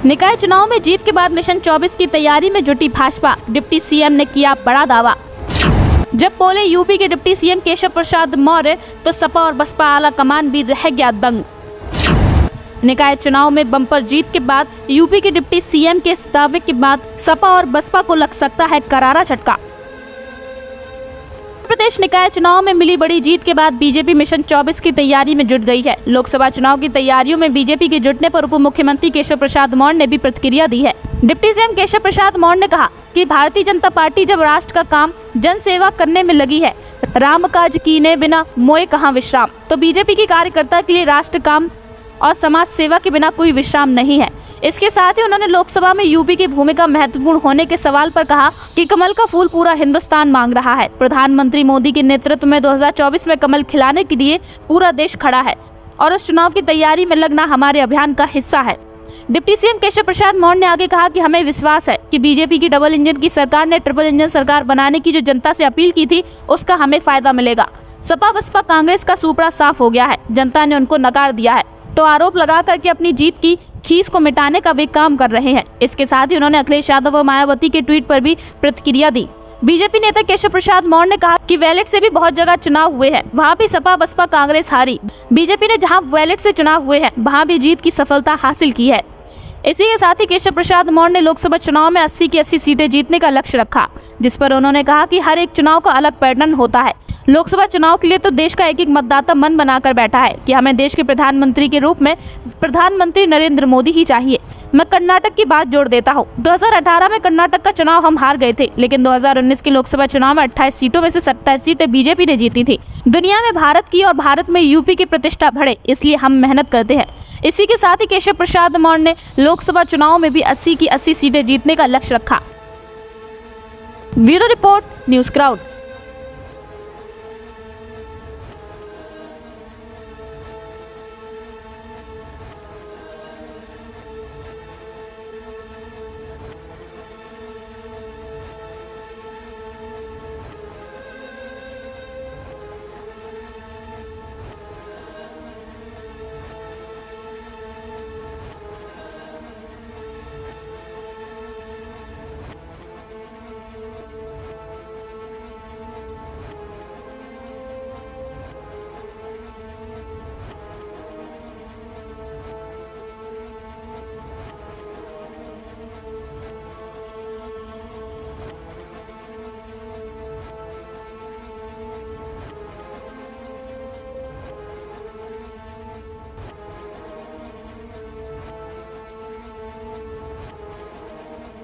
निकाय चुनाव में जीत के बाद मिशन 24 की तैयारी में जुटी भाजपा। डिप्टी सीएम ने किया बड़ा दावा। जब बोले यूपी के डिप्टी सीएम केशव प्रसाद मौर्य तो सपा और बसपा आला कमान भी रह गया दंग। निकाय चुनाव में बम्पर जीत के बाद यूपी के डिप्टी सीएम के इस दावे के बाद सपा और बसपा को लग सकता है करारा झटका। प्रदेश निकाय चुनाव में मिली बड़ी जीत के बाद बीजेपी मिशन 24 की तैयारी में जुट गई है। लोकसभा चुनाव की तैयारियों में बीजेपी के जुटने पर उप मुख्यमंत्री केशव प्रसाद मौर्य ने भी प्रतिक्रिया दी है। डिप्टी सीएम केशव प्रसाद मौर्य ने कहा कि भारतीय जनता पार्टी जब राष्ट्र का काम जन सेवा करने में लगी है, राम काज कीने बिना मोए कहाँ विश्राम, तो बीजेपी की कार्यकर्ता के लिए राष्ट्र काम और समाज सेवा के बिना कोई विश्राम नहीं है। इसके साथ ही उन्होंने लोकसभा में यूपी की भूमिका महत्वपूर्ण होने के सवाल पर कहा कि कमल का फूल पूरा हिंदुस्तान मांग रहा है। प्रधानमंत्री मोदी के नेतृत्व में 2024 में कमल खिलाने के लिए पूरा देश खड़ा है और उस चुनाव की तैयारी में लगना हमारे अभियान का हिस्सा है। डिप्टी सीएम केशव प्रसाद मौर्य ने आगे कहा कि हमें विश्वास है कि बीजेपी की डबल इंजन की सरकार ने ट्रिपल इंजन सरकार बनाने की जो जनता से अपील की थी उसका हमें फायदा मिलेगा। सपा बसपा कांग्रेस का सूपड़ा साफ हो गया है, जनता ने उनको नकार दिया है, तो आरोप लगा करके अपनी जीत की खीस को मिटाने का वे काम कर रहे हैं। इसके साथ ही उन्होंने अखिलेश यादव व मायावती के ट्वीट पर भी प्रतिक्रिया दी। बीजेपी नेता केशव प्रसाद मौर्य ने कहा कि वैलेट से भी बहुत जगह चुनाव हुए हैं, वहां भी सपा बसपा कांग्रेस हारी। बीजेपी ने जहां वैलेट से चुनाव हुए हैं वहां भी जीत की सफलता हासिल की है। इसी के साथ ही केशव प्रसाद मौर्य ने लोकसभा चुनाव में 80 की 80 सीटें जीतने का लक्ष्य रखा, जिस पर उन्होंने कहा कि हर एक चुनाव का अलग पैटर्न होता है। लोकसभा चुनाव के लिए तो देश का एक एक मतदाता मन बनाकर बैठा है कि हमें देश के प्रधानमंत्री के रूप में प्रधानमंत्री नरेंद्र मोदी ही चाहिए। मैं कर्नाटक की बात जोड़ देता हूँ। 2018 में कर्नाटक का चुनाव हम हार गए थे, लेकिन 2019 के लोकसभा चुनाव में 28 सीटों में से 27 सीटें बीजेपी ने जीती थी। दुनिया में भारत की और भारत में यूपी की प्रतिष्ठा बढ़े, इसलिए हम मेहनत करते हैं। इसी के साथ ही केशव प्रसाद मौर्य ने लोकसभा चुनाव में भी 80 की 80 सीटें जीतने का लक्ष्य रखा। Bureau report, news crowd.